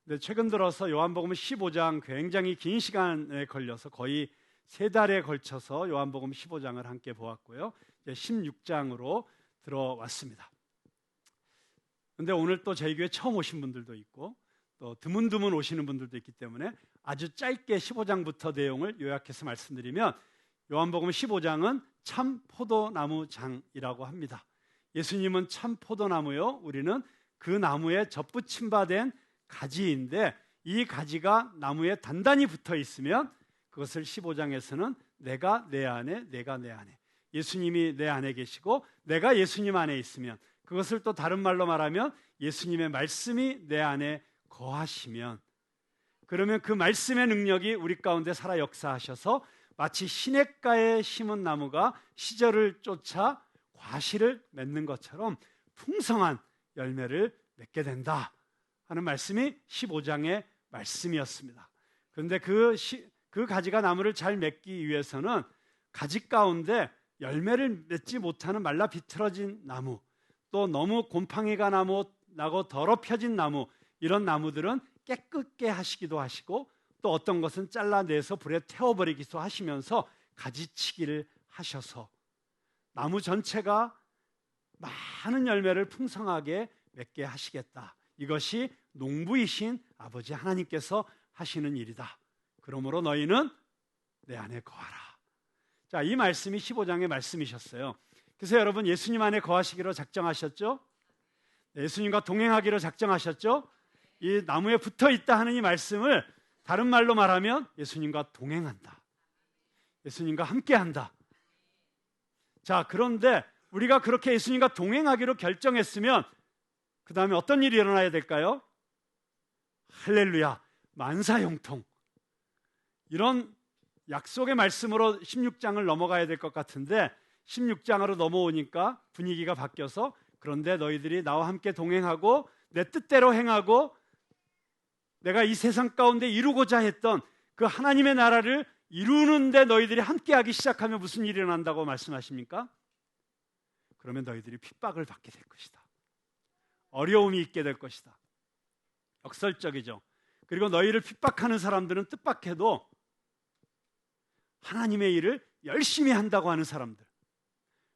근데 최근 들어서 요한복음 15장 굉장히 긴 시간에 걸려서 거의 3달에 걸쳐서 요한복음 15장을 함께 보았고요. 이제 16장으로 들어왔습니다. 근데 오늘 또 저희 교회 처음 오신 분들도 있고 또 드문드문 오시는 분들도 있기 때문에 아주 짧게 15장부터 내용을 요약해서 말씀드리면, 요한복음 15장은 참 포도나무 장이라고 합니다. 예수님은 참 포도나무요, 우리는 그 나무에 접붙임 바 된 가지인데, 이 가지가 나무에 단단히 붙어 있으면 그것을 15장에서는 내가 내 안에, 내가 내 안에, 예수님이 내 안에 계시고 내가 예수님 안에 있으면, 그것을 또 다른 말로 말하면 예수님의 말씀이 내 안에 거하시면, 그러면 그 말씀의 능력이 우리 가운데 살아 역사하셔서 마치 시냇가에 심은 나무가 시절을 쫓아 과실을 맺는 것처럼 풍성한 열매를 맺게 된다 하는 말씀이 15장의 말씀이었습니다. 그런데 그 가지가 나무를 잘 맺기 위해서는 가지 가운데 열매를 맺지 못하는 말라 비틀어진 나무, 또 너무 곰팡이가 나고 더럽혀진 나무, 이런 나무들은 깨끗게 하시기도 하시고 또 어떤 것은 잘라내서 불에 태워버리기도 하시면서 가지치기를 하셔서 나무 전체가 많은 열매를 풍성하게 맺게 하시겠다. 이것이 농부이신 아버지 하나님께서 하시는 일이다. 그러므로 너희는 내 안에 거하라. 자, 이 말씀이 15장의 말씀이셨어요. 그래서 여러분, 예수님 안에 거하시기로 작정하셨죠? 예수님과 동행하기로 작정하셨죠? 이 나무에 붙어 있다 하는 이 말씀을 다른 말로 말하면 예수님과 동행한다, 예수님과 함께한다. 자, 그런데 우리가 그렇게 예수님과 동행하기로 결정했으면 그 다음에 어떤 일이 일어나야 될까요? 할렐루야, 만사형통, 이런 약속의 말씀으로 16장을 넘어가야 될 것 같은데 16장으로 넘어오니까 분위기가 바뀌어서, 그런데 너희들이 나와 함께 동행하고 내 뜻대로 행하고 내가 이 세상 가운데 이루고자 했던 그 하나님의 나라를 이루는데 너희들이 함께하기 시작하면 무슨 일이 일어난다고 말씀하십니까? 그러면 너희들이 핍박을 받게 될 것이다, 어려움이 있게 될 것이다. 역설적이죠. 그리고 너희를 핍박하는 사람들은 뜻밖에도 하나님의 일을 열심히 한다고 하는 사람들,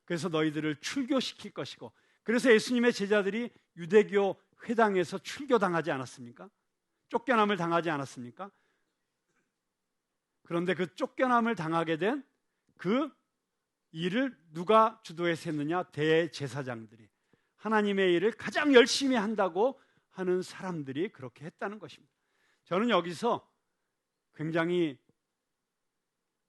그래서 너희들을 출교시킬 것이고, 그래서 예수님의 제자들이 유대교 회당에서 출교당하지 않았습니까? 쫓겨남을 당하지 않았습니까? 그런데 그 쫓겨남을 당하게 된 그 일을 누가 주도해서 했느냐? 대제사장들이, 하나님의 일을 가장 열심히 한다고 하는 사람들이 그렇게 했다는 것입니다. 저는 여기서 굉장히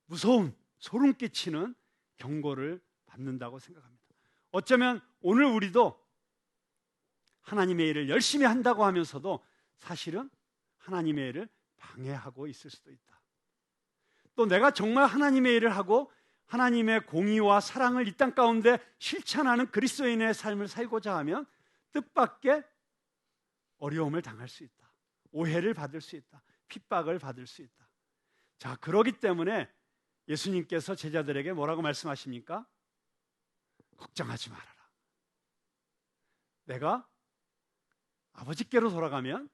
무서운, 소름 끼치는 경고를 받는다고 생각합니다. 어쩌면 오늘 우리도 하나님의 일을 열심히 한다고 하면서도 사실은 하나님의 일을 방해하고 있을 수도 있다. 또 내가 정말 하나님의 일을 하고 하나님의 공의와 사랑을 이 땅 가운데 실천하는 그리스도인의 삶을 살고자 하면 뜻밖의 어려움을 당할 수 있다, 오해를 받을 수 있다, 핍박을 받을 수 있다. 자, 그러기 때문에 예수님께서 제자들에게 뭐라고 말씀하십니까? 걱정하지 말아라. 내가 아버지께로 돌아가면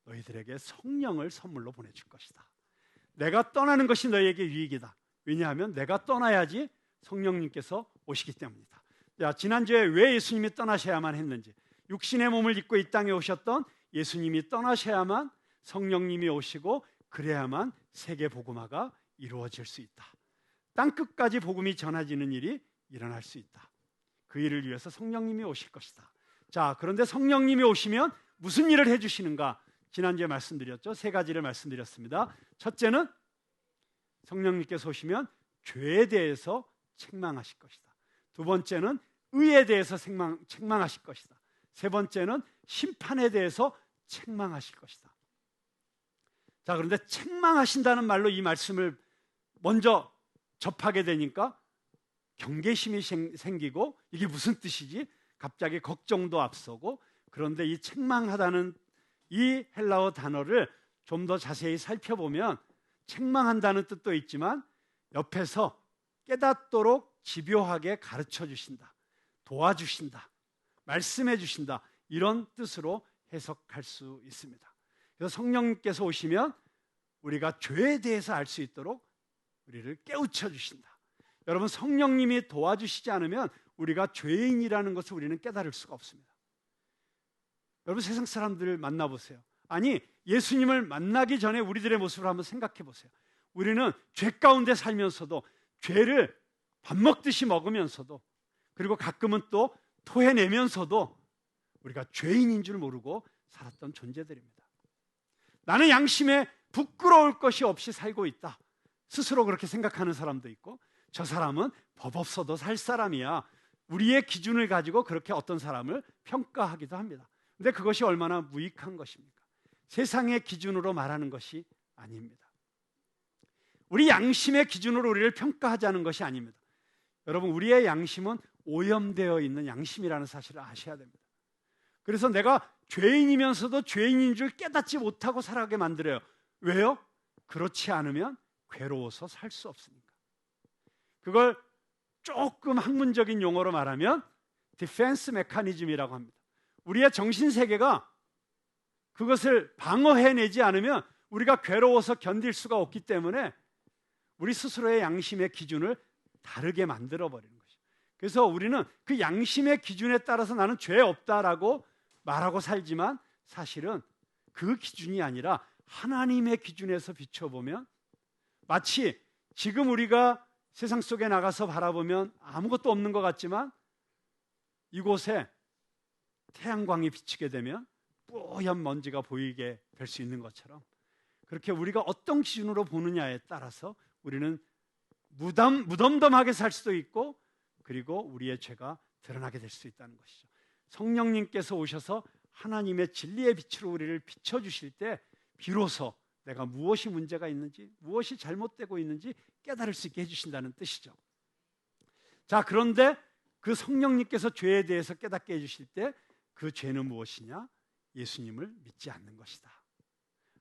너희들에게 성령을 선물로 보내줄 것이다. 내가 떠나는 것이 너희에게 유익이다. 왜냐하면 내가 떠나야지 성령님께서 오시기 때문이다. 자, 지난주에 왜 예수님이 떠나셔야만 했는지, 육신의 몸을 입고 이 땅에 오셨던 예수님이 떠나셔야만 성령님이 오시고 그래야만 세계 복음화가 이루어질 수 있다. 땅끝까지 복음이 전해지는 일이 일어날 수 있다. 그 일을 위해서 성령님이 오실 것이다. 자, 그런데 성령님이 오시면 무슨 일을 해주시는가? 지난주에 말씀드렸죠. 3가지를 말씀드렸습니다. 첫째는 성령님께서 오시면 죄에 대해서 책망하실 것이다. 두 번째는 의에 대해서 책망하실 것이다. 세 번째는 심판에 대해서 책망하실 것이다. 자, 그런데 책망하신다는 말로 이 말씀을 먼저 접하게 되니까 경계심이 생기고 이게 무슨 뜻이지? 갑자기 걱정도 앞서고, 그런데 이 책망하다는 이 헬라어 단어를 좀 더 자세히 살펴보면 책망한다는 뜻도 있지만 옆에서 깨닫도록 집요하게 가르쳐 주신다, 도와주신다, 말씀해 주신다, 이런 뜻으로 해석할 수 있습니다. 그래서 성령님께서 오시면 우리가 죄에 대해서 알 수 있도록 우리를 깨우쳐 주신다. 여러분, 성령님이 도와주시지 않으면 우리가 죄인이라는 것을 우리는 깨달을 수가 없습니다. 여러분, 세상 사람들을 만나보세요. 아니, 예수님을 만나기 전에 우리들의 모습을 한번 생각해 보세요. 우리는 죄 가운데 살면서도, 죄를 밥 먹듯이 먹으면서도, 그리고 가끔은 또 토해내면서도 우리가 죄인인 줄 모르고 살았던 존재들입니다. 나는 양심에 부끄러울 것이 없이 살고 있다, 스스로 그렇게 생각하는 사람도 있고, 저 사람은 법 없어도 살 사람이야, 우리의 기준을 가지고 그렇게 어떤 사람을 평가하기도 합니다. 근데 그것이 얼마나 무익한 것입니까? 세상의 기준으로 말하는 것이 아닙니다. 우리 양심의 기준으로 우리를 평가하자는 것이 아닙니다. 여러분, 우리의 양심은 오염되어 있는 양심이라는 사실을 아셔야 됩니다. 그래서 내가 죄인이면서도 죄인인 줄 깨닫지 못하고 살아가게 만들어요. 왜요? 그렇지 않으면 괴로워서 살 수 없으니까. 그걸 조금 학문적인 용어로 말하면 디펜스 메커니즘이라고 합니다. 우리의 정신세계가 그것을 방어해내지 않으면 우리가 괴로워서 견딜 수가 없기 때문에 우리 스스로의 양심의 기준을 다르게 만들어버리는 것이죠. 그래서 우리는 그 양심의 기준에 따라서 나는 죄 없다라고 말하고 살지만, 사실은 그 기준이 아니라 하나님의 기준에서 비춰보면 마치 지금 우리가 세상 속에 나가서 바라보면 아무것도 없는 것 같지만, 이곳에 태양광이 비치게 되면 뿌연 먼지가 보이게 될 수 있는 것처럼, 그렇게 우리가 어떤 기준으로 보느냐에 따라서 우리는 무덤덤하게 살 수도 있고, 그리고 우리의 죄가 드러나게 될 수 있다는 것이죠. 성령님께서 오셔서 하나님의 진리의 빛으로 우리를 비춰주실 때 비로소 내가 무엇이 문제가 있는지, 무엇이 잘못되고 있는지 깨달을 수 있게 해주신다는 뜻이죠. 자, 그런데 그 성령님께서 죄에 대해서 깨닫게 해주실 때 그 죄는 무엇이냐? 예수님을 믿지 않는 것이다.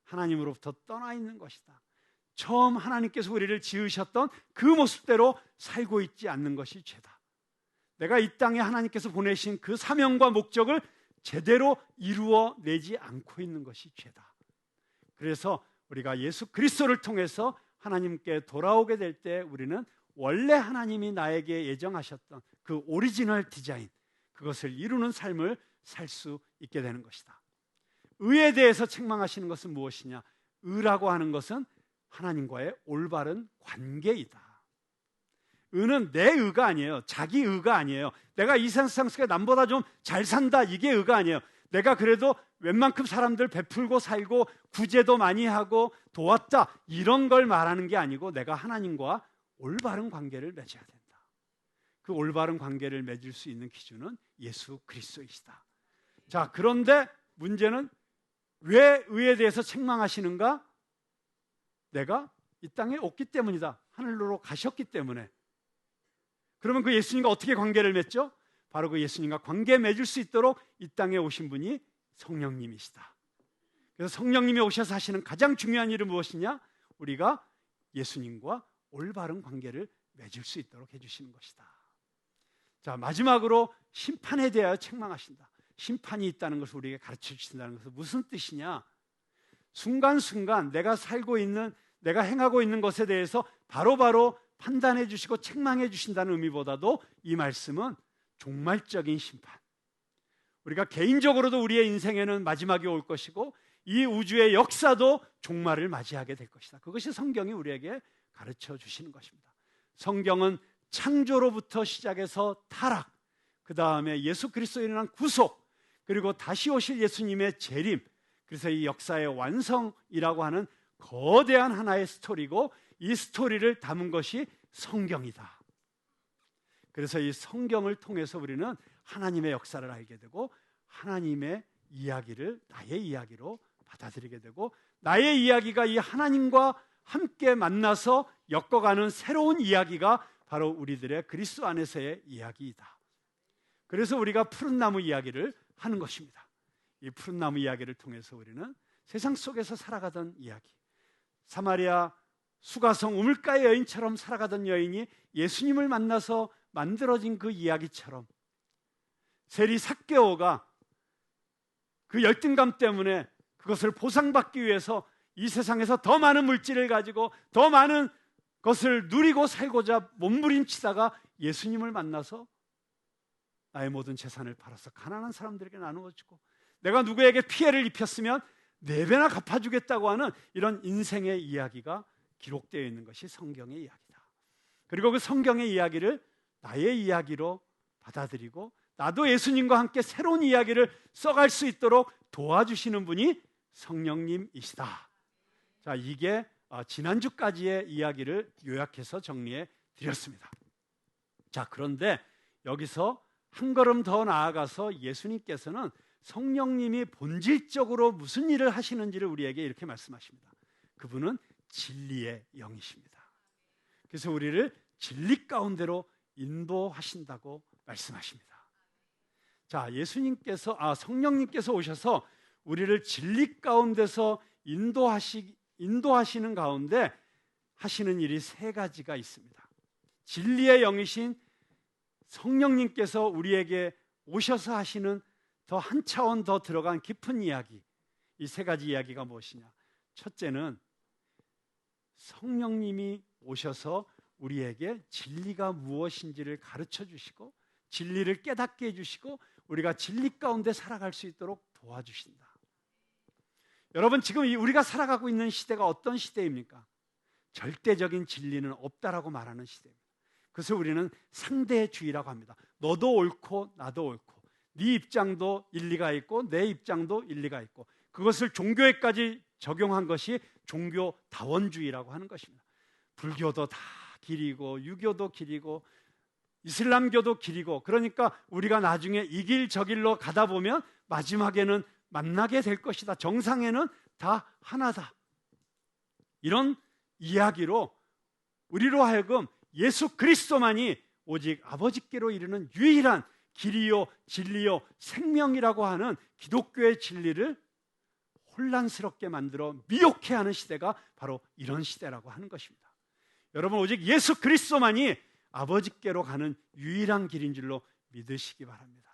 하나님으로부터 떠나 있는 것이다. 처음 하나님께서 우리를 지으셨던 그 모습대로 살고 있지 않는 것이 죄다. 내가 이 땅에 하나님께서 보내신 그 사명과 목적을 제대로 이루어내지 않고 있는 것이 죄다. 그래서 우리가 예수 그리스도를 통해서 하나님께 돌아오게 될 때 우리는 원래 하나님이 나에게 예정하셨던 그 오리지널 디자인, 그것을 이루는 삶을 살 수 있게 되는 것이다. 의에 대해서 책망하시는 것은 무엇이냐? 의라고 하는 것은 하나님과의 올바른 관계이다. 의는 내 의가 아니에요. 자기 의가 아니에요. 내가 이 세상 속에 남보다 좀 잘 산다, 이게 의가 아니에요. 내가 그래도 웬만큼 사람들 베풀고 살고 구제도 많이 하고 도왔다, 이런 걸 말하는 게 아니고, 내가 하나님과 올바른 관계를 맺어야 된다. 그 올바른 관계를 맺을 수 있는 기준은 예수 그리스도이시다. 자, 그런데 문제는 왜 의에 대해서 책망하시는가? 내가 이 땅에 없기 때문이다. 하늘로 가셨기 때문에. 그러면 그 예수님과 어떻게 관계를 맺죠? 바로 그 예수님과 관계 맺을 수 있도록 이 땅에 오신 분이 성령님이시다. 그래서 성령님이 오셔서 하시는 가장 중요한 일은 무엇이냐? 우리가 예수님과 올바른 관계를 맺을 수 있도록 해주시는 것이다. 자, 마지막으로 심판에 대하여 책망하신다. 심판이 있다는 것을 우리에게 가르쳐 주신다는 것은 무슨 뜻이냐? 순간순간 내가 살고 있는, 내가 행하고 있는 것에 대해서 바로바로 판단해 주시고 책망해 주신다는 의미보다도 이 말씀은 종말적인 심판, 우리가 개인적으로도 우리의 인생에는 마지막이 올 것이고 이 우주의 역사도 종말을 맞이하게 될 것이다. 그것이 성경이 우리에게 가르쳐 주시는 것입니다. 성경은 창조로부터 시작해서 타락, 그 다음에 예수 그리스도에 인한 구속, 그리고 다시 오실 예수님의 재림, 그래서 이 역사의 완성이라고 하는 거대한 하나의 스토리고, 이 스토리를 담은 것이 성경이다. 그래서 이 성경을 통해서 우리는 하나님의 역사를 알게 되고, 하나님의 이야기를 나의 이야기로 받아들이게 되고, 나의 이야기가 이 하나님과 함께 만나서 엮어가는 새로운 이야기가 바로 우리들의 그리스도 안에서의 이야기이다. 그래서 우리가 푸른 나무 이야기를 하는 것입니다. 이 푸른 나무 이야기를 통해서 우리는 세상 속에서 살아가던 이야기, 사마리아 수가성 우물가의 여인처럼 살아가던 여인이 예수님을 만나서 만들어진 그 이야기처럼, 세리 삭개오가 그 열등감 때문에 그것을 보상받기 위해서 이 세상에서 더 많은 물질을 가지고 더 많은 것을 누리고 살고자 몸부림치다가 예수님을 만나서 나의 모든 재산을 팔아서 가난한 사람들에게 나누어 주고, 내가 누구에게 피해를 입혔으면 4배나 갚아주겠다고 하는 이런 인생의 이야기가 기록되어 있는 것이 성경의 이야기다. 그리고 그 성경의 이야기를 나의 이야기로 받아들이고 나도 예수님과 함께 새로운 이야기를 써갈 수 있도록 도와주시는 분이 성령님이시다. 자, 이게 지난주까지의 이야기를 요약해서 정리해 드렸습니다. 자, 그런데 여기서 한 걸음 더 나아가서 예수님께서는 성령님이 본질적으로 무슨 일을 하시는지를 우리에게 이렇게 말씀하십니다. 그분은 진리의 영이십니다. 그래서 우리를 진리 가운데로 인도하신다고 말씀하십니다. 자, 성령님께서 오셔서 우리를 진리 가운데서 인도하시는 가운데 하시는 일이 3가지가 있습니다. 진리의 영이신 성령님께서 우리에게 오셔서 하시는 더 한 차원 더 들어간 깊은 이야기, 이 3가지 이야기가 무엇이냐? 첫째는 성령님이 오셔서 우리에게 진리가 무엇인지를 가르쳐 주시고 진리를 깨닫게 해주시고 우리가 진리 가운데 살아갈 수 있도록 도와주신다. 여러분, 지금 우리가 살아가고 있는 시대가 어떤 시대입니까? 절대적인 진리는 없다라고 말하는 시대입니다. 그래서 우리는 상대주의라고 합니다. 너도 옳고 나도 옳고 네 입장도 일리가 있고 내 입장도 일리가 있고, 그것을 종교에까지 적용한 것이 종교다원주의라고 하는 것입니다. 불교도 다 길이고 유교도 길이고 이슬람교도 길이고, 그러니까 우리가 나중에 이 길 저 길로 가다 보면 마지막에는 만나게 될 것이다. 정상에는 다 하나다. 이런 이야기로 우리로 하여금 예수 그리스도만이 오직 아버지께로 이르는 유일한 길이요 진리요 생명이라고 하는 기독교의 진리를 혼란스럽게 만들어 미혹해 하는 시대가 바로 이런 시대라고 하는 것입니다. 여러분, 오직 예수 그리스도만이 아버지께로 가는 유일한 길인 줄로 믿으시기 바랍니다.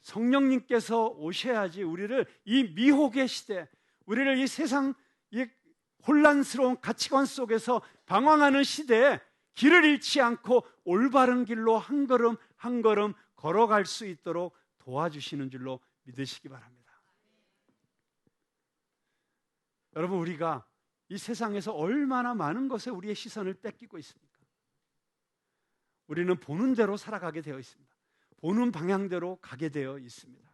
성령님께서 오셔야지 우리를 이 미혹의 시대, 우리를 이 세상 이 혼란스러운 가치관 속에서 방황하는 시대에 길을 잃지 않고 올바른 길로 한 걸음 한 걸음 걸어갈 수 있도록 도와주시는 줄로 믿으시기 바랍니다. 여러분, 우리가 이 세상에서 얼마나 많은 것에 우리의 시선을 뺏기고 있습니까? 우리는 보는 대로 살아가게 되어 있습니다. 보는 방향대로 가게 되어 있습니다.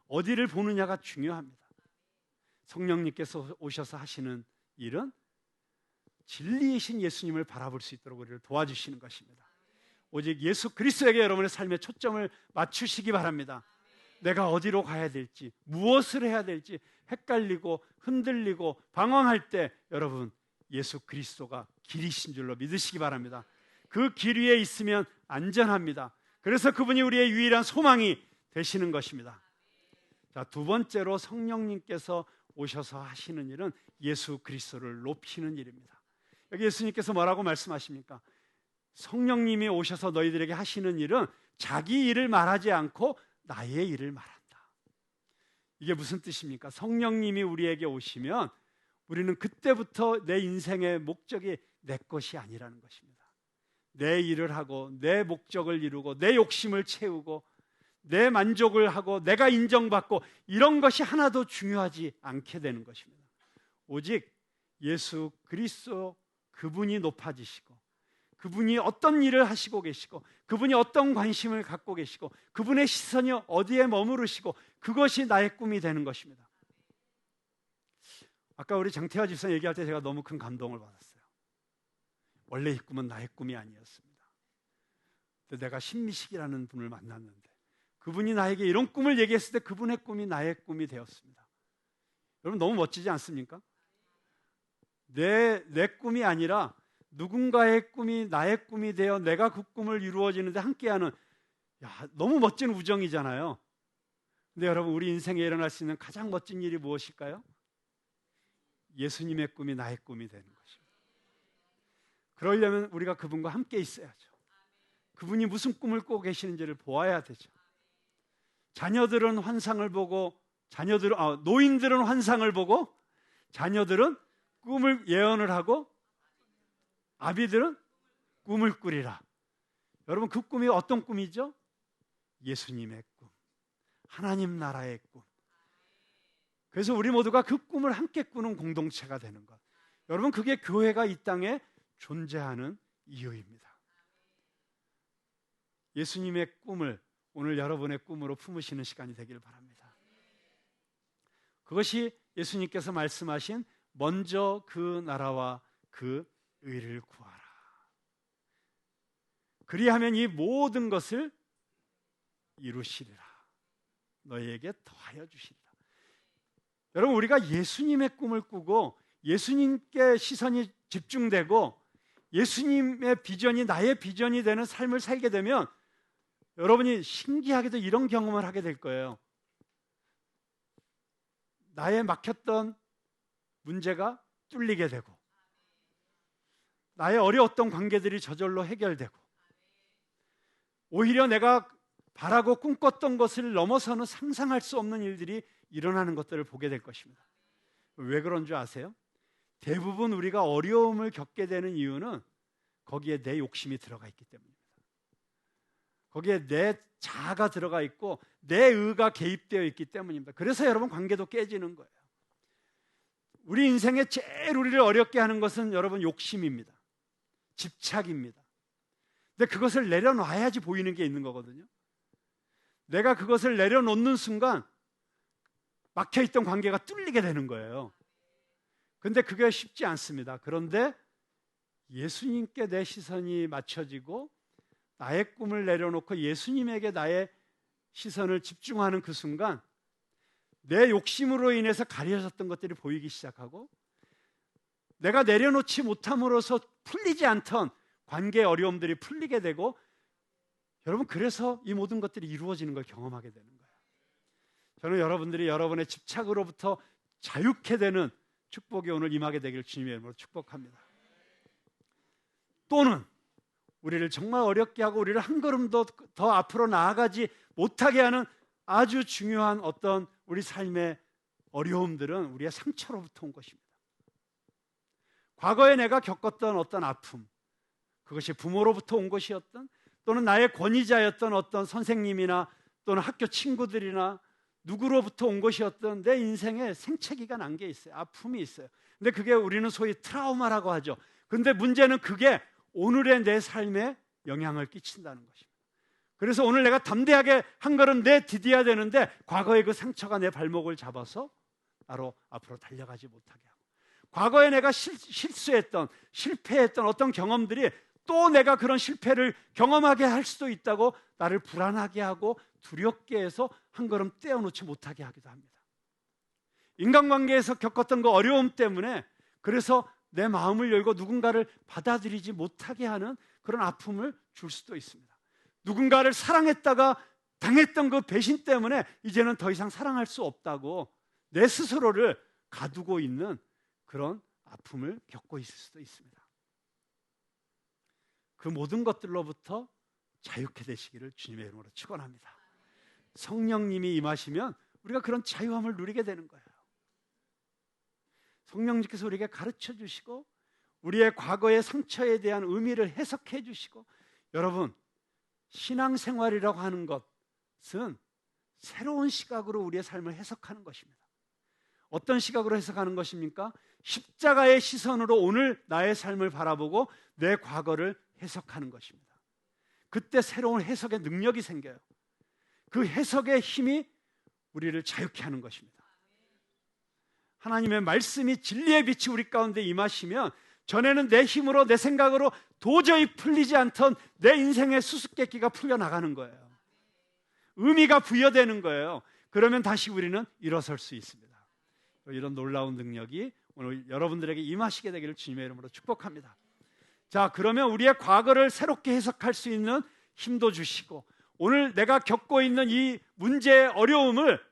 어디를 보느냐가 중요합니다. 성령님께서 오셔서 하시는 일은 진리이신 예수님을 바라볼 수 있도록 우리를 도와주시는 것입니다. 오직 예수 그리스도에게 여러분의 삶의 초점을 맞추시기 바랍니다. 내가 어디로 가야 될지, 무엇을 해야 될지 헷갈리고 흔들리고 방황할 때 여러분, 예수 그리스도가 길이신 줄로 믿으시기 바랍니다. 그 길 위에 있으면 안전합니다. 그래서 그분이 우리의 유일한 소망이 되시는 것입니다. 자, 2번째로 성령님께서 오셔서 하시는 일은 예수 그리스도를 높이는 일입니다. 여기 예수님께서 뭐라고 말씀하십니까? 성령님이 오셔서 너희들에게 하시는 일은 자기 일을 말하지 않고 나의 일을 말한다. 이게 무슨 뜻입니까? 성령님이 우리에게 오시면 우리는 그때부터 내 인생의 목적이 내 것이 아니라는 것입니다. 내 일을 하고 내 목적을 이루고 내 욕심을 채우고 내 만족을 하고 내가 인정받고 이런 것이 하나도 중요하지 않게 되는 것입니다. 오직 예수 그리스도 그분이 높아지시고 그분이 어떤 일을 하시고 계시고 그분이 어떤 관심을 갖고 계시고 그분의 시선이 어디에 머무르시고 그것이 나의 꿈이 되는 것입니다. 아까 우리 장태화 집사님 얘기할 때 제가 너무 큰 감동을 받았어요. 원래 이 꿈은 나의 꿈이 아니었습니다. 근데 내가 신미식이라는 분을 만났는데 그분이 나에게 이런 꿈을 얘기했을 때 그분의 꿈이 나의 꿈이 되었습니다. 여러분, 너무 멋지지 않습니까? 내 꿈이 아니라 누군가의 꿈이 나의 꿈이 되어 내가 그 꿈을 이루어지는데 함께하는, 너무 멋진 우정이잖아요. 근데 여러분, 우리 인생에 일어날 수 있는 가장 멋진 일이 무엇일까요? 예수님의 꿈이 나의 꿈이 되는 것입니다. 그러려면 우리가 그분과 함께 있어야죠. 그분이 무슨 꿈을 꾸고 계시는지를 보아야 되죠. 자녀들은 환상을 보고 노인들은 환상을 보고 자녀들은 꿈을 예언을 하고 아비들은 꿈을 꾸리라. 여러분, 그 꿈이 어떤 꿈이죠? 예수님의 꿈, 하나님 나라의 꿈. 그래서 우리 모두가 그 꿈을 함께 꾸는 공동체가 되는 것. 여러분, 그게 교회가 이 땅에 존재하는 이유입니다. 예수님의 꿈을 오늘 여러분의 꿈으로 품으시는 시간이 되길 바랍니다. 그것이 예수님께서 말씀하신 먼저 그 나라와 그 의를 구하라. 그리하면 이 모든 것을 이루시리라. 너희에게 더하여 주시리라. 여러분, 우리가 예수님의 꿈을 꾸고 예수님께 시선이 집중되고 예수님의 비전이 나의 비전이 되는 삶을 살게 되면 여러분이 신기하게도 이런 경험을 하게 될 거예요. 나의 막혔던 문제가 뚫리게 되고 나의 어려웠던 관계들이 저절로 해결되고 오히려 내가 바라고 꿈꿨던 것을 넘어서는 상상할 수 없는 일들이 일어나는 것들을 보게 될 것입니다. 왜 그런 줄 아세요? 대부분 우리가 어려움을 겪게 되는 이유는 거기에 내 욕심이 들어가 있기 때문입니다. 거기에 내 자아가 들어가 있고 내 의가 개입되어 있기 때문입니다. 그래서 여러분, 관계도 깨지는 거예요. 우리 인생에 제일 우리를 어렵게 하는 것은 여러분 욕심입니다. 집착입니다. 근데 그것을 내려놔야지 보이는 게 있는 거거든요. 내가 그것을 내려놓는 순간 막혀있던 관계가 뚫리게 되는 거예요. 근데 그게 쉽지 않습니다. 그런데 예수님께 내 시선이 맞춰지고 나의 꿈을 내려놓고 예수님에게 나의 시선을 집중하는 그 순간 내 욕심으로 인해서 가려졌던 것들이 보이기 시작하고 내가 내려놓지 못함으로써 풀리지 않던 관계의 어려움들이 풀리게 되고 여러분, 그래서 이 모든 것들이 이루어지는 걸 경험하게 되는 거예요. 저는 여러분들이 여러분의 집착으로부터 자유케 되는 축복이 오늘 임하게 되기를 주님의 이름으로 축복합니다. 또는 우리를 정말 어렵게 하고 우리를 한 걸음 더 앞으로 나아가지 못하게 하는 아주 중요한 어떤 우리 삶의 어려움들은 우리의 상처로부터 온 것입니다. 과거에 내가 겪었던 어떤 아픔, 그것이 부모로부터 온 것이었던 또는 나의 권위자였던 어떤 선생님이나 또는 학교 친구들이나 누구로부터 온 것이었던 내 인생에 생채기가 난 게 있어요. 아픔이 있어요. 근데 그게 우리는 소위 트라우마라고 하죠. 근데 문제는 그게 오늘의 내 삶에 영향을 끼친다는 것입니다. 그래서 오늘 내가 담대하게 한 걸음 내디뎌야 되는데 과거의 그 상처가 내 발목을 잡아서 나로 앞으로 달려가지 못하게 하고 과거에 내가 실수했던 실패했던 어떤 경험들이 또 내가 그런 실패를 경험하게 할 수도 있다고 나를 불안하게 하고 두렵게 해서 한 걸음 떼어놓지 못하게 하기도 합니다. 인간관계에서 겪었던 그 어려움 때문에 그래서 내 마음을 열고 누군가를 받아들이지 못하게 하는 그런 아픔을 줄 수도 있습니다. 누군가를 사랑했다가 당했던 그 배신 때문에 이제는 더 이상 사랑할 수 없다고 내 스스로를 가두고 있는 그런 아픔을 겪고 있을 수도 있습니다. 그 모든 것들로부터 자유케 되시기를 주님의 이름으로 축원합니다. 성령님이 임하시면 우리가 그런 자유함을 누리게 되는 거예요. 성령님께서 우리에게 가르쳐 주시고 우리의 과거의 상처에 대한 의미를 해석해 주시고 여러분, 신앙생활이라고 하는 것은 새로운 시각으로 우리의 삶을 해석하는 것입니다. 어떤 시각으로 해석하는 것입니까? 십자가의 시선으로 오늘 나의 삶을 바라보고 내 과거를 해석하는 것입니다. 그때 새로운 해석의 능력이 생겨요. 그 해석의 힘이 우리를 자유케 하는 것입니다. 하나님의 말씀이 진리의 빛이 우리 가운데 임하시면 전에는 내 힘으로 내 생각으로 도저히 풀리지 않던 내 인생의 수수께끼가 풀려나가는 거예요. 의미가 부여되는 거예요. 그러면 다시 우리는 일어설 수 있습니다. 이런 놀라운 능력이 오늘 여러분들에게 임하시게 되기를 주님의 이름으로 축복합니다. 자, 그러면 우리의 과거를 새롭게 해석할 수 있는 힘도 주시고 오늘 내가 겪고 있는 이 문제의 어려움을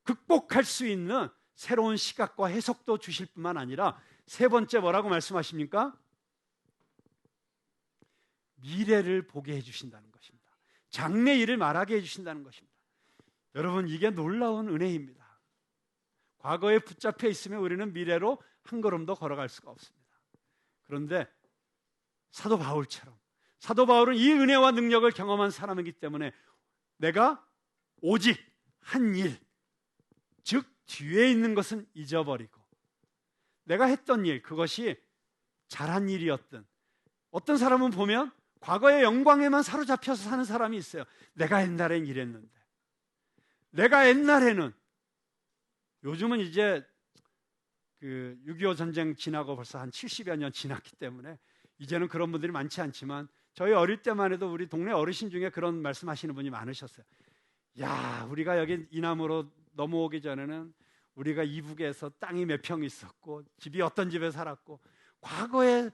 극복할 수 있는 새로운 시각과 해석도 주실 뿐만 아니라 세 번째 뭐라고 말씀하십니까? 미래를 보게 해주신다는 것입니다. 장래 일을 말하게 해주신다는 것입니다. 여러분, 이게 놀라운 은혜입니다. 과거에 붙잡혀 있으면 우리는 미래로 한 걸음도 걸어갈 수가 없습니다. 그런데 사도 바울처럼, 사도 바울은 이 은혜와 능력을 경험한 사람이기 때문에 내가 오직 한 일, 즉 뒤에 있는 것은 잊어버리고 내가 했던 일, 그것이 잘한 일이었든, 어떤 사람은 보면 과거의 영광에만 사로잡혀서 사는 사람이 있어요. 내가 옛날엔 이랬는데, 내가 옛날에는, 요즘은 이제 그 6.25 전쟁 지나고 벌써 한 70여 년 지났기 때문에 이제는 그런 분들이 많지 않지만, 저희 어릴 때만 해도 우리 동네 어르신 중에 그런 말씀하시는 분이 많으셨어요. 야, 우리가 여기 이남으로 넘어오기 전에는 우리가 이북에서 땅이 몇 평 있었고 집이 어떤 집에 살았고, 과거에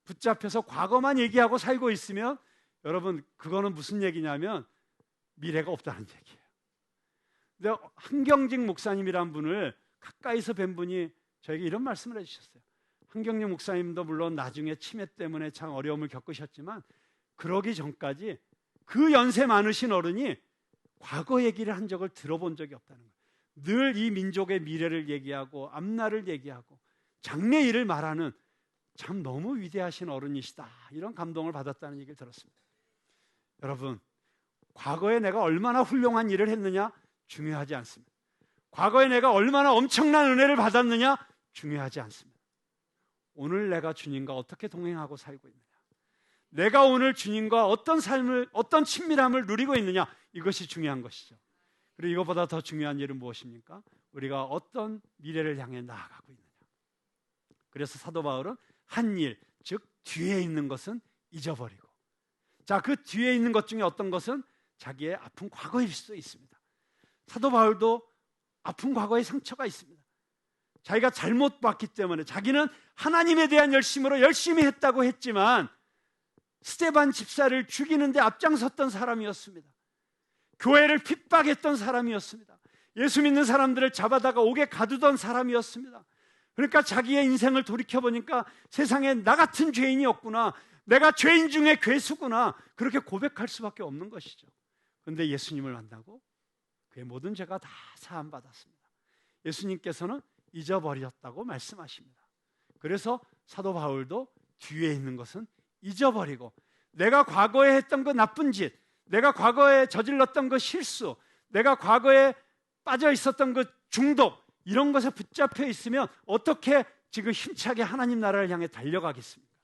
붙잡혀서 과거만 얘기하고 살고 있으면 여러분, 그거는 무슨 얘기냐면 미래가 없다는 얘기예요. 근데 한경직 목사님이란 분을 가까이서 뵌 분이 저에게 이런 말씀을 해주셨어요. 한경직 목사님도 물론 나중에 치매 때문에 참 어려움을 겪으셨지만, 그러기 전까지 그 연세 많으신 어른이 과거 얘기를 한 적을 들어본 적이 없다는 거예요. 늘 이 민족의 미래를 얘기하고 앞날을 얘기하고 장래 일을 말하는 참 너무 위대하신 어른이시다, 이런 감동을 받았다는 얘기를 들었습니다. 여러분, 과거에 내가 얼마나 훌륭한 일을 했느냐 중요하지 않습니다. 과거에 내가 얼마나 엄청난 은혜를 받았느냐 중요하지 않습니다. 오늘 내가 주님과 어떻게 동행하고 살고 있느냐, 내가 오늘 주님과 어떤 삶을, 어떤 친밀함을 누리고 있느냐, 이것이 중요한 것이죠. 그리고 이것보다 더 중요한 일은 무엇입니까? 우리가 어떤 미래를 향해 나아가고 있느냐. 그래서 사도 바울은 한 일, 즉 뒤에 있는 것은 잊어버리고, 자, 그 뒤에 있는 것 중에 어떤 것은 자기의 아픈 과거일 수도 있습니다. 사도 바울도 아픈 과거의 상처가 있습니다. 자기가 잘못 봤기 때문에, 자기는 하나님에 대한 열심으로 열심히 했다고 했지만 스데반 집사를 죽이는데 앞장섰던 사람이었습니다. 교회를 핍박했던 사람이었습니다. 예수 믿는 사람들을 잡아다가 옥에 가두던 사람이었습니다. 그러니까 자기의 인생을 돌이켜보니까 세상에 나 같은 죄인이 없구나, 내가 죄인 중에 괴수구나, 그렇게 고백할 수밖에 없는 것이죠. 그런데 예수님을 만나고 그의 모든 죄가 다 사함받았습니다. 예수님께서는 잊어버렸다고 말씀하십니다. 그래서 사도 바울도 뒤에 있는 것은 잊어버리고, 내가 과거에 했던 그 나쁜 짓, 내가 과거에 저질렀던 그 실수, 내가 과거에 빠져 있었던 그 중독, 이런 것에 붙잡혀 있으면 어떻게 지금 힘차게 하나님 나라를 향해 달려가겠습니까?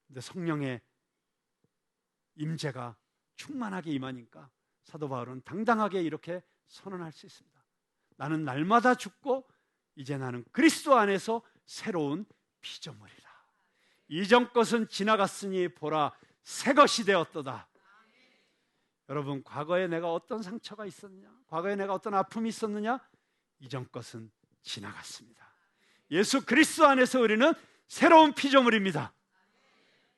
근데 성령의 임재가 충만하게 임하니까 사도 바울은 당당하게 이렇게 선언할 수 있습니다. 나는 날마다 죽고 이제 나는 그리스도 안에서 새로운 피조물이라. 이전 것은 지나갔으니 보라, 새 것이 되었도다. 여러분, 과거에 내가 어떤 상처가 있었느냐, 과거에 내가 어떤 아픔이 있었느냐, 이전 것은 지나갔습니다. 예수 그리스도 안에서 우리는 새로운 피조물입니다.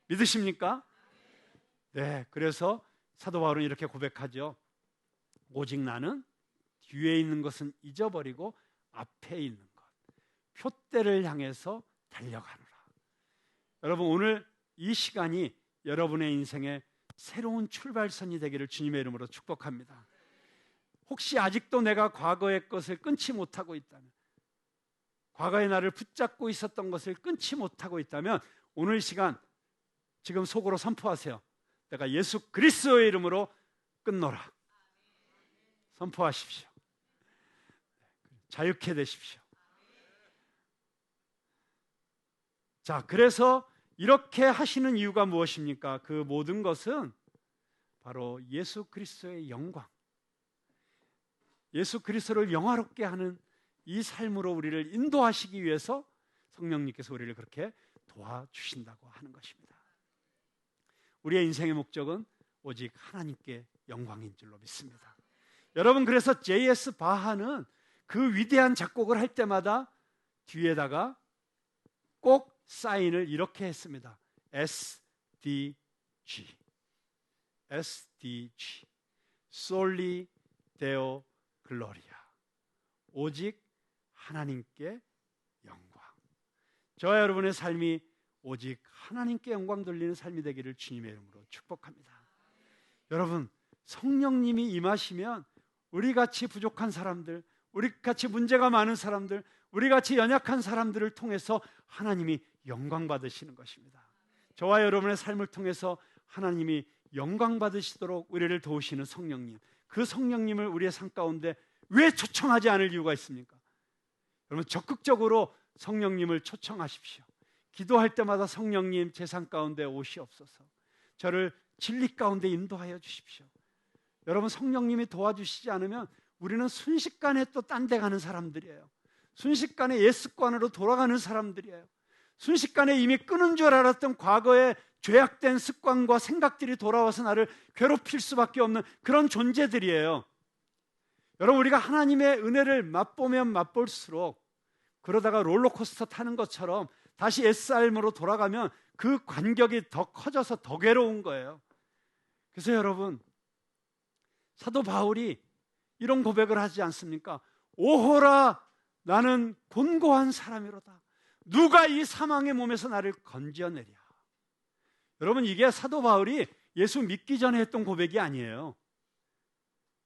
믿으십니까? 네, 그래서 사도 바울은 이렇게 고백하죠. 오직 나는 뒤에 있는 것은 잊어버리고 앞에 있는 것, 표대를 향해서 달려가노라. 여러분, 오늘 이 시간이 여러분의 인생에 새로운 출발선이 되기를 주님의 이름으로 축복합니다. 혹시 아직도 내가 과거의 것을 끊지 못하고 있다면, 과거의 나를 붙잡고 있었던 것을 끊지 못하고 있다면, 오늘 시간 지금 속으로 선포하세요. 내가 예수 그리스도의 이름으로 끊노라. 선포하십시오. 자유케 되십시오. 자, 그래서 이렇게 하시는 이유가 무엇입니까? 그 모든 것은 바로 예수 그리스도의 영광, 예수 그리스도를 영화롭게 하는 이 삶으로 우리를 인도하시기 위해서 성령님께서 우리를 그렇게 도와주신다고 하는 것입니다. 우리의 인생의 목적은 오직 하나님께 영광인 줄로 믿습니다. 여러분, 그래서 J.S. 바하는 그 위대한 작곡을 할 때마다 뒤에다가 꼭 사인을 이렇게 했습니다. SDG, SDG, Soli Deo Gloria, 오직 하나님께 영광. 저와 여러분의 삶이 오직 하나님께 영광 돌리는 삶이 되기를 주님의 이름으로 축복합니다. 여러분, 성령님이 임하시면 우리같이 부족한 사람들, 우리같이 문제가 많은 사람들, 우리같이 연약한 사람들을 통해서 하나님이 영광 받으시는 것입니다. 저와 여러분의 삶을 통해서 하나님이 영광 받으시도록 우리를 도우시는 성령님, 그 성령님을 우리의 삶 가운데 왜 초청하지 않을 이유가 있습니까? 여러분, 적극적으로 성령님을 초청하십시오. 기도할 때마다 성령님 제 삶 가운데 오시옵소서. 저를 진리 가운데 인도하여 주십시오. 여러분, 성령님이 도와주시지 않으면 우리는 순식간에 또 딴 데 가는 사람들이에요. 순식간에 옛 습관으로 돌아가는 사람들이에요. 순식간에 이미 끊은 줄 알았던 과거의 죄악된 습관과 생각들이 돌아와서 나를 괴롭힐 수밖에 없는 그런 존재들이에요. 여러분, 우리가 하나님의 은혜를 맛보면 맛볼수록 그러다가 롤러코스터 타는 것처럼 다시 옛삶으로 돌아가면 그 간격이 더 커져서 더 괴로운 거예요. 그래서 여러분, 사도 바울이 이런 고백을 하지 않습니까? 오호라, 나는 곤고한 사람이로다. 누가 이 사망의 몸에서 나를 건져내랴. 여러분, 이게 사도 바울이 예수 믿기 전에 했던 고백이 아니에요.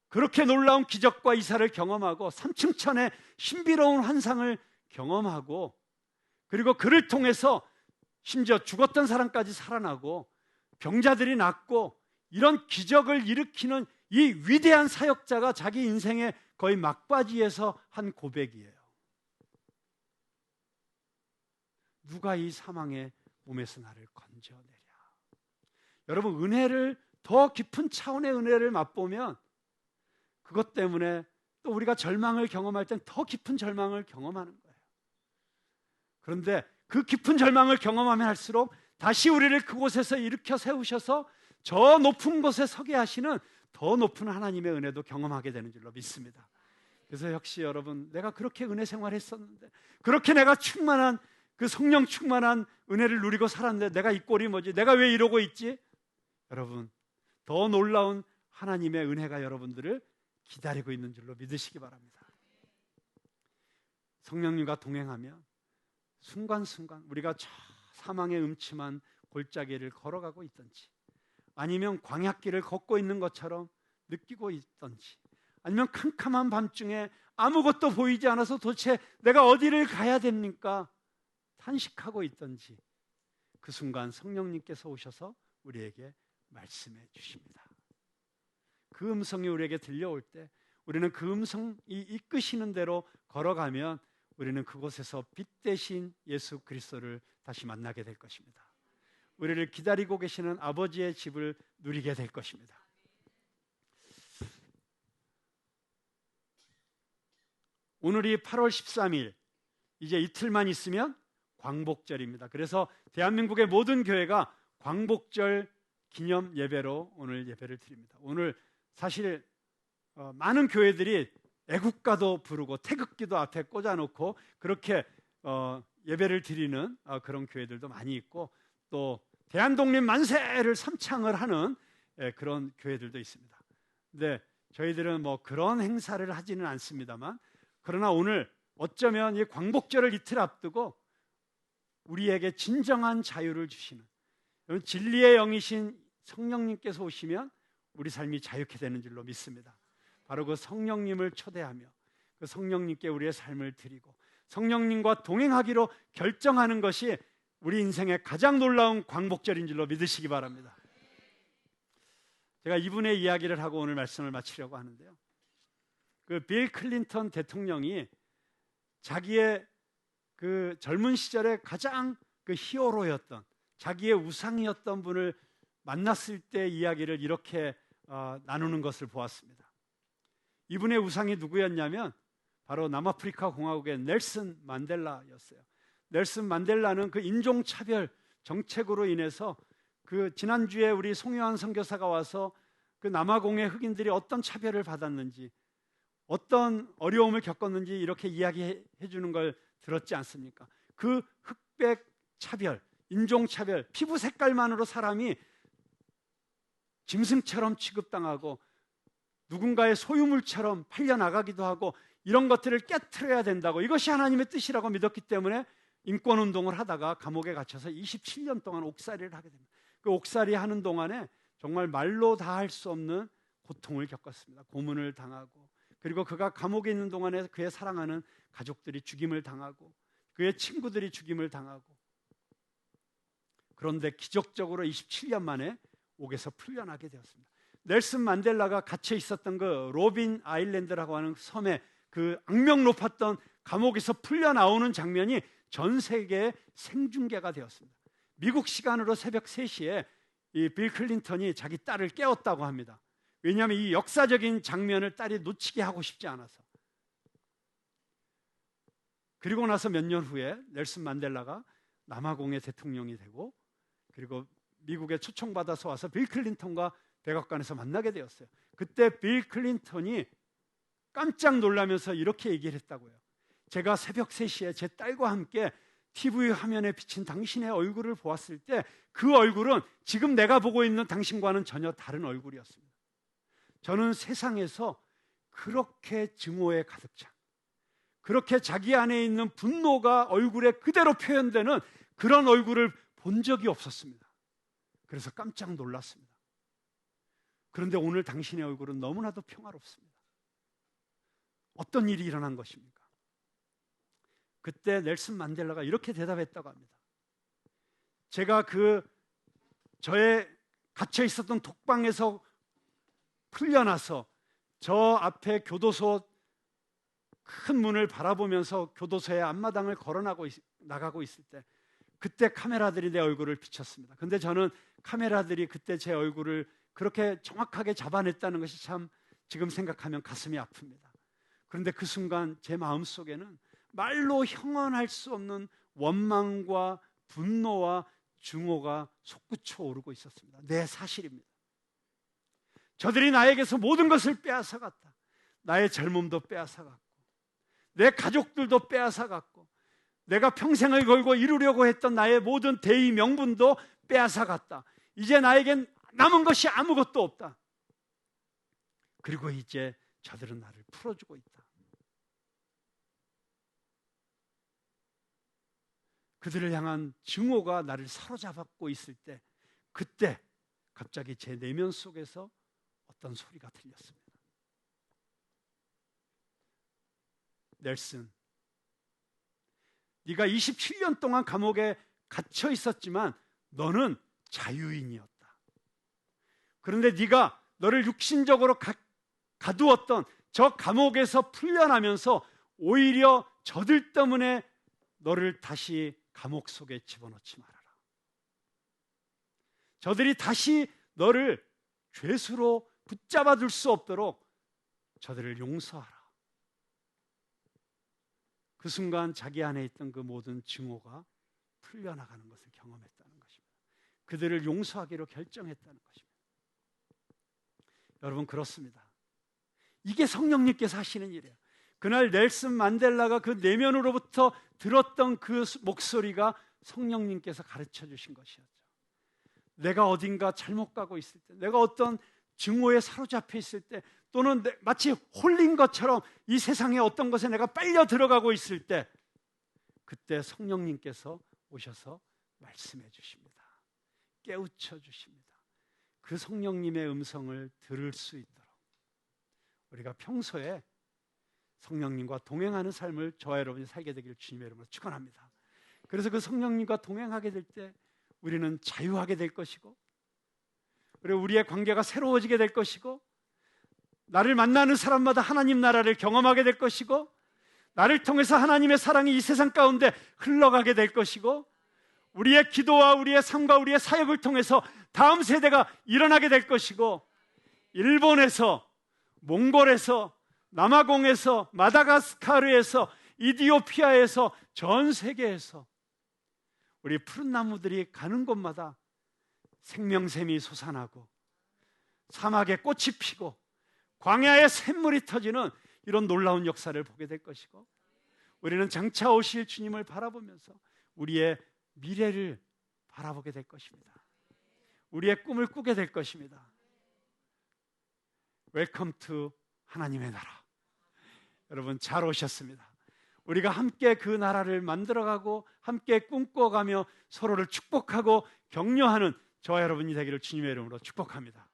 그렇게 놀라운 기적과 이사를 경험하고 3층 천의 신비로운 환상을 경험하고, 그리고 그를 통해서 심지어 죽었던 사람까지 살아나고 병자들이 낫고 이런 기적을 일으키는 이 위대한 사역자가 자기 인생의 거의 막바지에서 한 고백이에요. 누가 이 사망의 몸에서 나를 건져내랴. 여러분, 은혜를, 더 깊은 차원의 은혜를 맛보면 그것 때문에 또 우리가 절망을 경험할 땐 더 깊은 절망을 경험하는 거예요. 그런데 그 깊은 절망을 경험하면 할수록 다시 우리를 그곳에서 일으켜 세우셔서 저 높은 곳에 서게 하시는 더 높은 하나님의 은혜도 경험하게 되는 줄로 믿습니다. 그래서 역시 여러분, 내가 그렇게 은혜 생활했었는데, 그렇게 내가 충만한 그 성령 충만한 은혜를 누리고 살았는데 내가 이 꼴이 뭐지? 내가 왜 이러고 있지? 여러분, 더 놀라운 하나님의 은혜가 여러분들을 기다리고 있는 줄로 믿으시기 바랍니다. 성령님과 동행하면 순간순간 우리가 저 사망의 음침한 골짜기를 걸어가고 있든지, 아니면 광야길을 걷고 있는 것처럼 느끼고 있든지, 아니면 캄캄한 밤중에 아무것도 보이지 않아서 도대체 내가 어디를 가야 됩니까? 탄식하고 있든지, 그 순간 성령님께서 오셔서 우리에게 말씀해 주십니다. 그 음성이 우리에게 들려올 때 우리는 그 음성이 이끄시는 대로 걸어가면 우리는 그곳에서 빛 대신 예수 그리스도를 다시 만나게 될 것입니다. 우리를 기다리고 계시는 아버지의 집을 누리게 될 것입니다. 오늘이 8월 13일, 이제 이틀만 있으면 광복절입니다. 그래서 대한민국의 모든 교회가 광복절 기념 예배로 오늘 예배를 드립니다. 오늘 사실 많은 교회들이 애국가도 부르고 태극기도 앞에 꽂아놓고 그렇게 예배를 드리는 그런 교회들도 많이 있고, 또 대한독립 만세를 삼창을 하는 그런 교회들도 있습니다. 근데 저희들은 뭐 그런 행사를 하지는 않습니다만, 그러나 오늘 어쩌면 이 광복절을 이틀 앞두고 우리에게 진정한 자유를 주시는, 진리의 영이신 성령님께서 오시면 우리 삶이 자유케 되는 줄로 믿습니다. 바로 그 성령님을 초대하며 그 성령님께 우리의 삶을 드리고 성령님과 동행하기로 결정하는 것이 우리 인생의 가장 놀라운 광복절인 줄로 믿으시기 바랍니다. 제가 이분의 이야기를 하고 오늘 말씀을 마치려고 하는데요. 그 빌 클린턴 대통령이 자기의 그 젊은 시절에 가장 그 히어로였던, 자기의 우상이었던 분을 만났을 때 이야기를 이렇게 나누는 것을 보았습니다. 이분의 우상이 누구였냐면 바로 남아프리카 공화국의 넬슨 만델라였어요. 넬슨 만델라는 그 인종차별 정책으로 인해서 그 지난주에 우리 송요한 선교사가 와서 그 남아공의 흑인들이 어떤 차별을 받았는지, 어떤 어려움을 겪었는지 이렇게 이야기해 주는 걸 들었지 않습니까? 그 흑백 차별, 인종차별, 피부 색깔만으로 사람이 짐승처럼 취급당하고 누군가의 소유물처럼 팔려나가기도 하고, 이런 것들을 깨트려야 된다고, 이것이 하나님의 뜻이라고 믿었기 때문에 인권운동을 하다가 감옥에 갇혀서 27년 동안 옥살이를 하게 됩니다. 그 옥살이 하는 동안에 정말 말로 다 할 수 없는 고통을 겪었습니다. 고문을 당하고, 그리고 그가 감옥에 있는 동안에 그의 사랑하는 가족들이 죽임을 당하고, 그의 친구들이 죽임을 당하고, 그런데 기적적으로 27년 만에 옥에서 풀려나게 되었습니다. 넬슨 만델라가 갇혀 있었던 그 로빈 아일랜드라고 하는 섬에 그 악명 높았던 감옥에서 풀려나오는 장면이 전 세계에 생중계가 되었습니다. 미국 시간으로 새벽 3시에 이 빌 클린턴이 자기 딸을 깨웠다고 합니다. 왜냐하면 이 역사적인 장면을 딸이 놓치게 하고 싶지 않아서. 그리고 나서 몇 년 후에 넬슨 만델라가 남아공의 대통령이 되고, 그리고 미국에 초청받아서 와서 빌 클린턴과 백악관에서 만나게 되었어요. 그때 빌 클린턴이 깜짝 놀라면서 이렇게 얘기를 했다고요. 제가 새벽 3시에 제 딸과 함께 TV 화면에 비친 당신의 얼굴을 보았을 때 그 얼굴은 지금 내가 보고 있는 당신과는 전혀 다른 얼굴이었습니다. 저는 세상에서 그렇게 증오에 가득 찬, 그렇게 자기 안에 있는 분노가 얼굴에 그대로 표현되는 그런 얼굴을 본 적이 없었습니다. 그래서 깜짝 놀랐습니다. 그런데 오늘 당신의 얼굴은 너무나도 평화롭습니다. 어떤 일이 일어난 것입니까? 그때 넬슨 만델라가 이렇게 대답했다고 합니다. 제가 저의 갇혀 있었던 독방에서 풀려나서 저 앞에 교도소 큰 문을 바라보면서 교도소의 앞마당을 나가고 있을 때, 그때 카메라들이 내 얼굴을 비쳤습니다. 근데 저는 카메라들이 그때 제 얼굴을 그렇게 정확하게 잡아냈다는 것이 참 지금 생각하면 가슴이 아픕니다. 그런데 그 순간 제 마음속에는 말로 형언할 수 없는 원망과 분노와 증오가 솟구쳐 오르고 있었습니다. 네, 사실입니다. 저들이 나에게서 모든 것을 빼앗아갔다. 나의 젊음도 빼앗아갔고, 내 가족들도 빼앗아갔고, 내가 평생을 걸고 이루려고 했던 나의 모든 대의 명분도 빼앗아갔다. 이제 나에겐 남은 것이 아무것도 없다. 그리고 이제 저들은 나를 풀어주고 있다. 그들을 향한 증오가 나를 사로잡고 있을 때, 그때 갑자기 제 내면 속에서 어떤 소리가 들렸습니다. 넬슨, 네가 27년 동안 감옥에 갇혀 있었지만 너는 자유인이었다. 그런데 네가 너를 육신적으로 가두었던 저 감옥에서 풀려나면서 오히려 저들 때문에 너를 다시 감옥 속에 집어넣지 말아라. 저들이 다시 너를 죄수로 붙잡아 둘 수 없도록 저들을 용서하라. 그 순간 자기 안에 있던 그 모든 증오가 풀려나가는 것을 경험했다는 것입니다. 그들을 용서하기로 결정했다는 것입니다. 여러분, 그렇습니다. 이게 성령님께서 하시는 일이에요. 그날 넬슨 만델라가 그 내면으로부터 들었던 그 목소리가 성령님께서 가르쳐 주신 것이었죠. 내가 어딘가 잘못 가고 있을 때, 내가 어떤 증오에 사로잡혀 있을 때, 또는 마치 홀린 것처럼 이 세상의 어떤 것에 내가 빨려 들어가고 있을 때, 그때 성령님께서 오셔서 말씀해 주십니다. 깨우쳐 주십니다. 그 성령님의 음성을 들을 수 있도록 우리가 평소에 성령님과 동행하는 삶을 저와 여러분이 살게 되기를 주님의 이름으로 축원합니다. 그래서 그 성령님과 동행하게 될 때 우리는 자유하게 될 것이고, 그리고 우리의 관계가 새로워지게 될 것이고, 나를 만나는 사람마다 하나님 나라를 경험하게 될 것이고, 나를 통해서 하나님의 사랑이 이 세상 가운데 흘러가게 될 것이고, 우리의 기도와 우리의 삶과 우리의 사역을 통해서 다음 세대가 일어나게 될 것이고, 일본에서, 몽골에서, 남아공에서, 마다가스카르에서, 이디오피아에서, 전 세계에서 우리 푸른 나무들이 가는 곳마다 생명샘이 솟아나고 사막에 꽃이 피고 광야에 샘물이 터지는 이런 놀라운 역사를 보게 될 것이고, 우리는 장차 오실 주님을 바라보면서 우리의 미래를 바라보게 될 것입니다. 우리의 꿈을 꾸게 될 것입니다. 웰컴 투 하나님의 나라. 여러분, 잘 오셨습니다. 우리가 함께 그 나라를 만들어가고 함께 꿈꿔가며 서로를 축복하고 격려하는 저와 여러분이 되기를 주님의 이름으로 축복합니다.